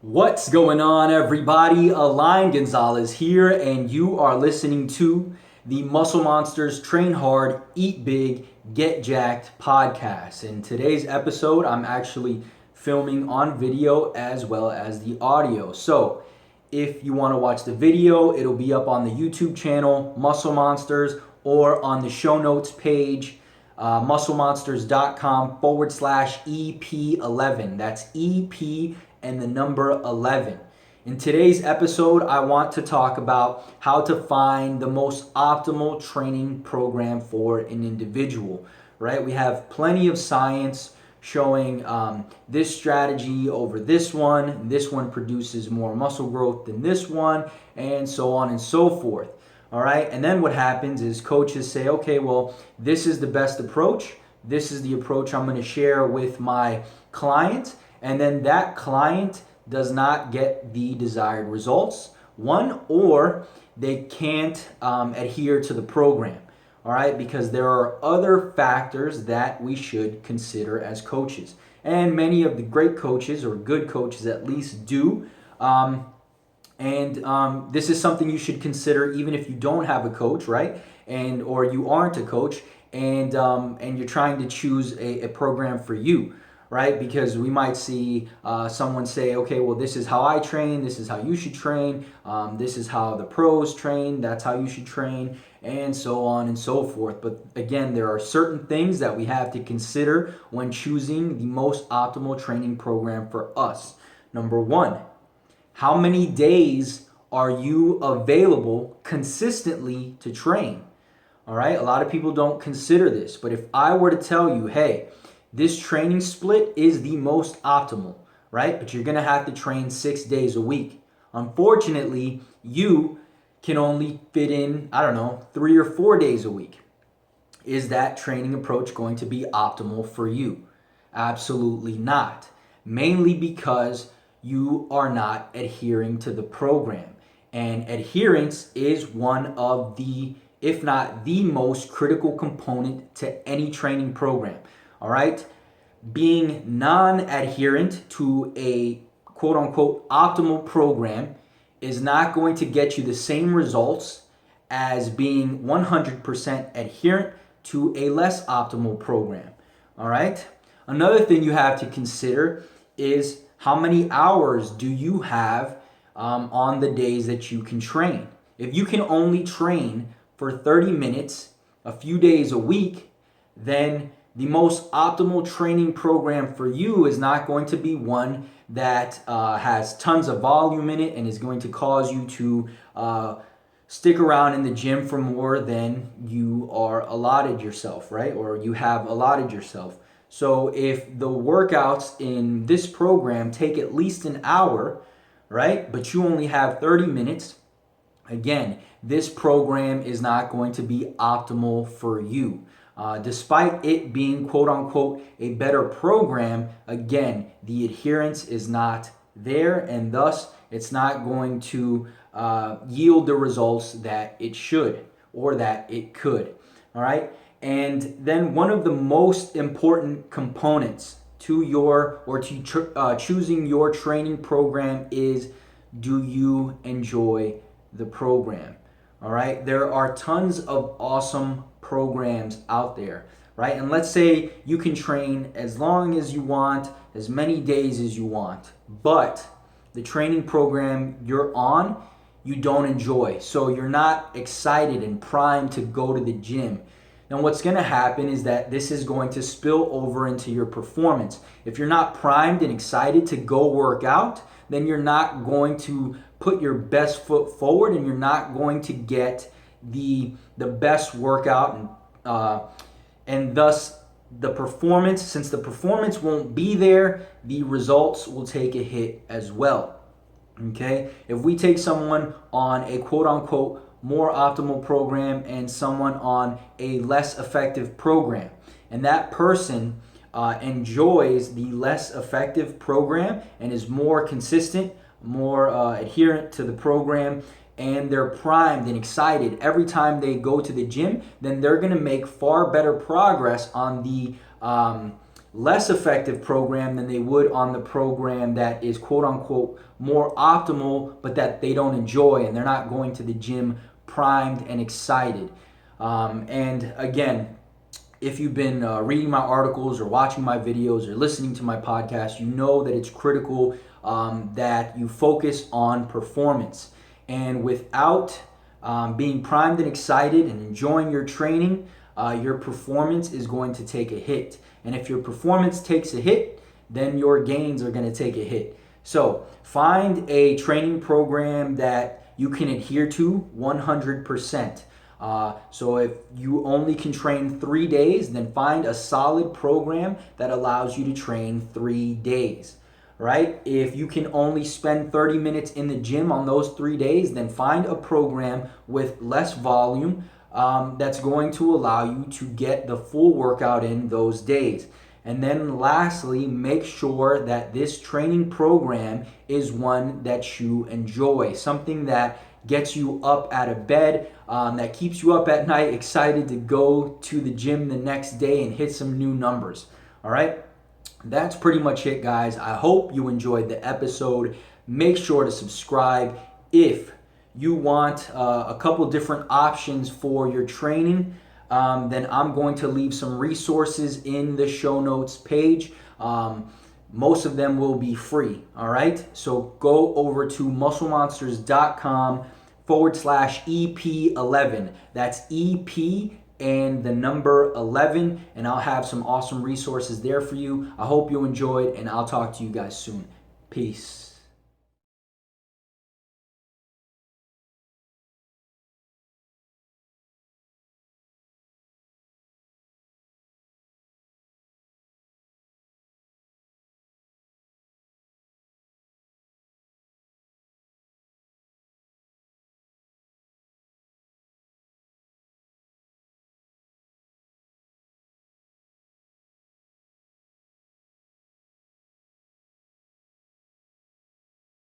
What's going on, everybody? Align Gonzalez here, and you are listening to the Muscle Monsters Train Hard, Eat Big, Get Jacked podcast. In today's episode, I'm actually filming on video as well as the audio. So, if you want to watch the video, it'll be up on the YouTube channel, Muscle Monsters, or on the show notes page, musclemonsters.com/EP11. That's EP and the number 11. In today's episode, I want to talk about how to find the most optimal training program for an individual, right? We have plenty of science showing this strategy over this one produces more muscle growth than this one, and so on and so forth. All right, and then what happens is coaches say, okay, well, this is the best approach. This is the approach I'm going to share with my client. And then that client does not get the desired results, or they can't adhere to the program, all right, because there are other factors that we should consider as coaches. And many of the great coaches, or good coaches at least, do. This is something you should consider even if you don't have a coach, right? Or you aren't a coach, and you're trying to choose a program for you, right? Because we might see someone say, okay, well, this is how I train, this is how you should train, this is how the pros train, that's how you should train, and so on and so forth. But again, there are certain things that we have to consider when choosing the most optimal training program for us. Number one, how many days are you available consistently to train? All right, a lot of people don't consider this, but if I were to tell you, hey, this training split is the most optimal, right? But you're going to have to train 6 days a week. Unfortunately, you can only fit in, 3 or 4 days a week. Is that training approach going to be optimal for you? Absolutely not. Mainly because you are not adhering to the program. And adherence is one of the, if not the most critical component to any training program. All right, being non-adherent to a quote-unquote optimal program is not going to get you the same results as being 100% adherent to a less optimal program. All right, another thing you have to consider is how many hours do you have on the days that you can train. If you can only train for 30 minutes a few days a week, then the most optimal training program for you is not going to be one that has tons of volume in it and is going to cause you to stick around in the gym for more than you are allotted yourself, right? Or you have allotted yourself. So if the workouts in this program take at least an hour, right, but you only have 30 minutes, again, this program is not going to be optimal for you. Despite it being quote-unquote a better program, again, the adherence is not there, and thus it's not going to yield the results that it should or that it could. All right, and then one of the most important components to choosing your training program is, do you enjoy the program? All right, there are tons of awesome programs out there, right? And let's say you can train as long as you want, as many days as you want, but the training program you're on, you don't enjoy. So you're not excited and primed to go to the gym. Now what's going to happen is that this is going to spill over into your performance. If you're not primed and excited to go work out, then you're not going to put your best foot forward, and you're not going to get the best workout, and thus the performance. Since the performance won't be there, the results will take a hit as well. Okay, if we take someone on a quote-unquote more optimal program and someone on a less effective program, and that person enjoys the less effective program and is more consistent, more adherent to the program, and they're primed and excited every time they go to the gym, then they're going to make far better progress on the less effective program than they would on the program that is quote unquote more optimal, but that they don't enjoy and they're not going to the gym primed and excited. And again, if you've been reading my articles or watching my videos or listening to my podcast, you know that it's critical that you focus on performance. And without being primed and excited and enjoying your training, your performance is going to take a hit. And if your performance takes a hit, then your gains are going to take a hit. So find a training program that you can adhere to 100%. So if you only can train 3 days, then find a solid program that allows you to train 3 days, right? If you can only spend 30 minutes in the gym on those 3 days, then find a program with less volume that's going to allow you to get the full workout in those days. And then lastly, make sure that this training program is one that you enjoy, something that gets you up out of bed, that keeps you up at night excited to go to the gym the next day and hit some new numbers. All right? That's pretty much it, guys. I hope you enjoyed the episode. Make sure to subscribe if you want a couple different options for your training. Then I'm going to leave some resources in the show notes page. Most of them will be free, all right? So go over to musclemonsters.com/EP11. That's EP and the number 11, and I'll have some awesome resources there for you. I hope you enjoyed, and I'll talk to you guys soon. Peace.